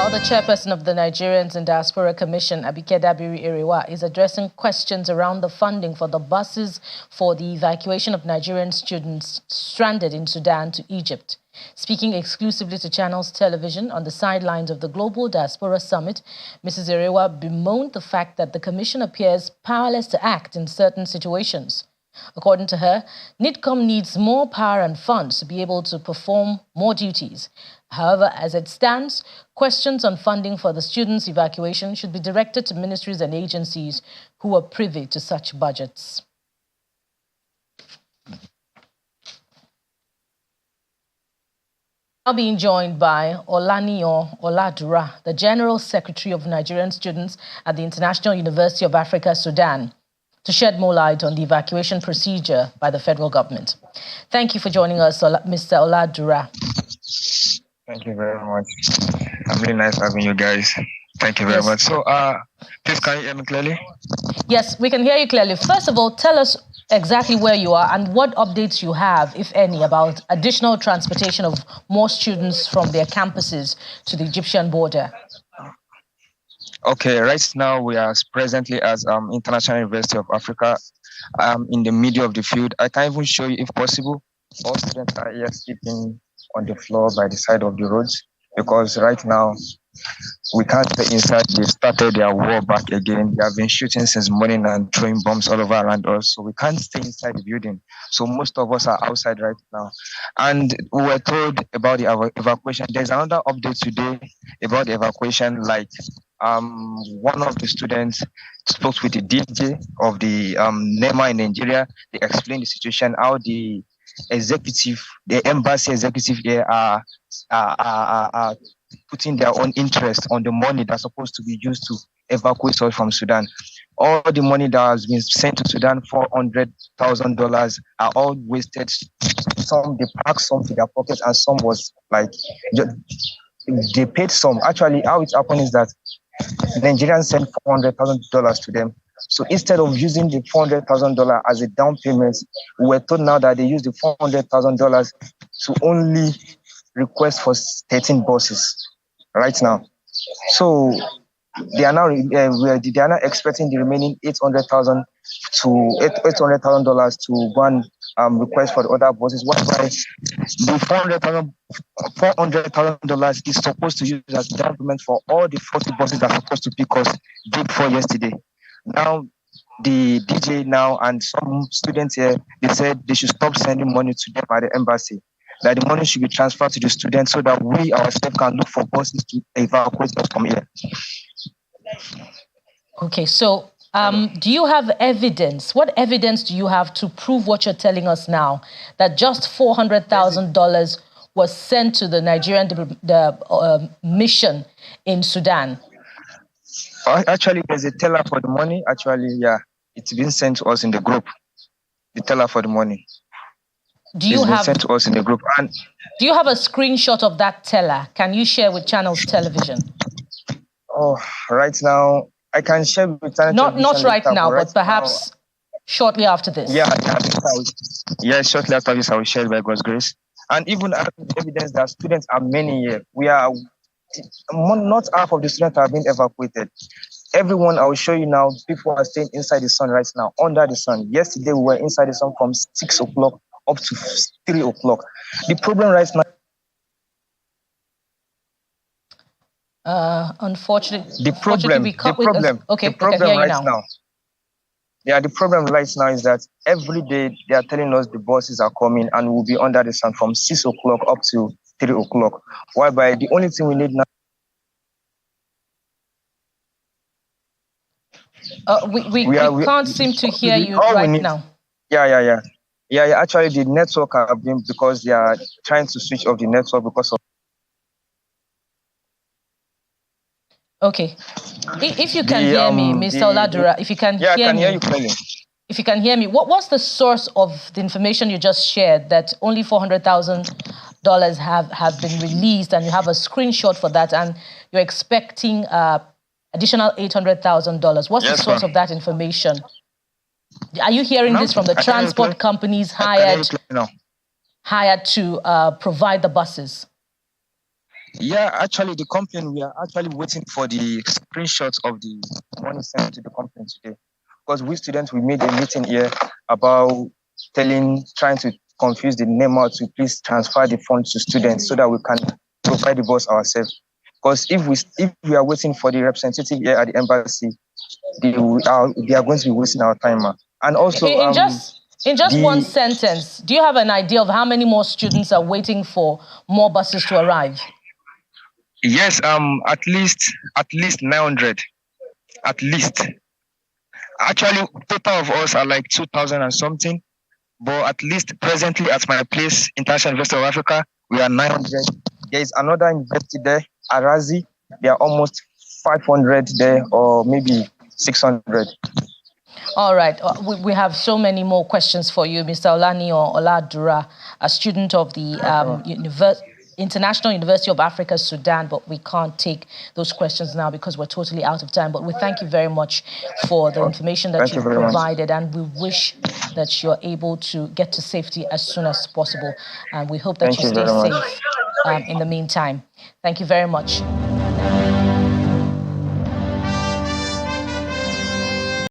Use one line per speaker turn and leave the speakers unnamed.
Well, the chairperson of the Nigerians in Diaspora Commission, Abike Dabiri-Erewa, is addressing questions around the funding for the buses for the evacuation of Nigerian students stranded in Sudan to Egypt. Speaking exclusively to Channels Television on the sidelines of the Global Diaspora Summit, Mrs. Erewa bemoaned the fact that the commission appears powerless to act in certain situations. According to her, NIDCOM needs more power and funds to be able to perform more duties. However, as it stands, questions on funding for the students' evacuation should be directed to ministries and agencies who are privy to such budgets. Now being joined by Olaniyan Oladura, the General Secretary of Nigerian Students at the International University of Africa, Sudan, to shed more light on the evacuation procedure by the federal government. Thank you for joining us, Mr. Oladura.
Thank you very much. I'm really nice having you guys. Thank you very much. So, please, can you hear me clearly?
Yes, we can hear you clearly. First of all, tell us exactly where you are and what updates you have, if any, about additional transportation of more students from their campuses to the Egyptian border.
Okay, right now we are presently as International University of Africa in the middle of the field. I can even show you, if possible, all students are here sleeping on the floor by the side of the roads, because right now we can't stay inside. They started their war back again. They have been shooting since morning and throwing bombs all over around us, so we can't stay inside the building. So most of us are outside right now. And we were told about the evacuation. There's another update today about the evacuation, like one of the students spoke with the DJ of the NEMA in Nigeria. They explained the situation, how the embassy executive here are putting their own interest on the money that's supposed to be used to evacuate us from Sudan. All the money that has been sent to Sudan, $400,000, are all wasted. Some they packed some to their pockets, and some was like they paid some. Actually, how it happened is that Nigerians sent $400,000 to them. So instead of using the $400,000 as a down payment, we were told now that they use the $400,000 to only request for 13 buses right now. So they are now expecting the remaining $800,000 to go and request for the other buses. Whereby the $400,000 is supposed to use as down payment for all the 40 buses that are supposed to pick us day before yesterday. Now the DJ and some students here, they said they should stop sending money to them at the embassy, that the money should be transferred to the students so that we ourselves can look for buses to evacuate us from here.
Okay, so do you have evidence? What evidence do you have to prove what you're telling us now, that just $400,000 was sent to the Nigerian mission in Sudan?
Actually, there's a teller for the money. Actually, yeah, it's been sent to us in the group. The teller for the money. It's been sent to us in the group. And
do you have a screenshot of that teller? Can you share with Channels Television?
Oh, right now I can share with Channels Television.
Not right now, but perhaps shortly after this.
Yeah, shortly after this I will share it by God's grace. And even evidence that students are many here. Not half of the students have been evacuated. Everyone, I will show you now, people are staying inside the sun right now, under the sun. Yesterday, we were inside the sun from 6 o'clock up to 3 o'clock. The problem right
now... unfortunately,
the problem right now is that every day they are telling us the buses are coming and we'll be under the sun from 6 o'clock up to 3 o'clock. Whereby the only thing we need now...
we can't seem to hear you right now.
Yeah. Actually, the network have been, because they are trying to switch off the network because of...
Okay. If you can hear me, Mr. Oladura, if you can hear me.
Yeah, I can hear you clearly.
If you can hear me, what's the source of the information you just shared, that only $400,000 have been released, and you have a screenshot for that, and you're expecting additional $800,000? What's the source of that information? Are you hearing this from the transport companies hired to provide the buses?
Yeah, actually, the complaint, we are actually waiting for the screenshots of the money sent to the company today. Because we students, we made a meeting here about trying to confuse the name out to please transfer the funds to students so that we can provide the bus ourselves. Because if we are waiting for the representative here at the embassy, they are going to be wasting our time. And also,
in just one sentence, do you have an idea of how many more students are waiting for more buses to arrive?
Yes, at least 900, at least. Actually, total of us are like 2,000 and something. But at least presently at my place, International University of Africa, we are 900. There is another university there, Arazi. There are almost 500 there, or maybe 600.
All right. We have so many more questions for you, Mr. Olaniyan Oladura, a student of the International University of Africa, Sudan, but we can't take those questions now because we're totally out of time. But we thank you very much for the information that you've provided, and we wish that you're able to get to safety as soon as possible. And we hope that you stay safe in the meantime. Thank you very much.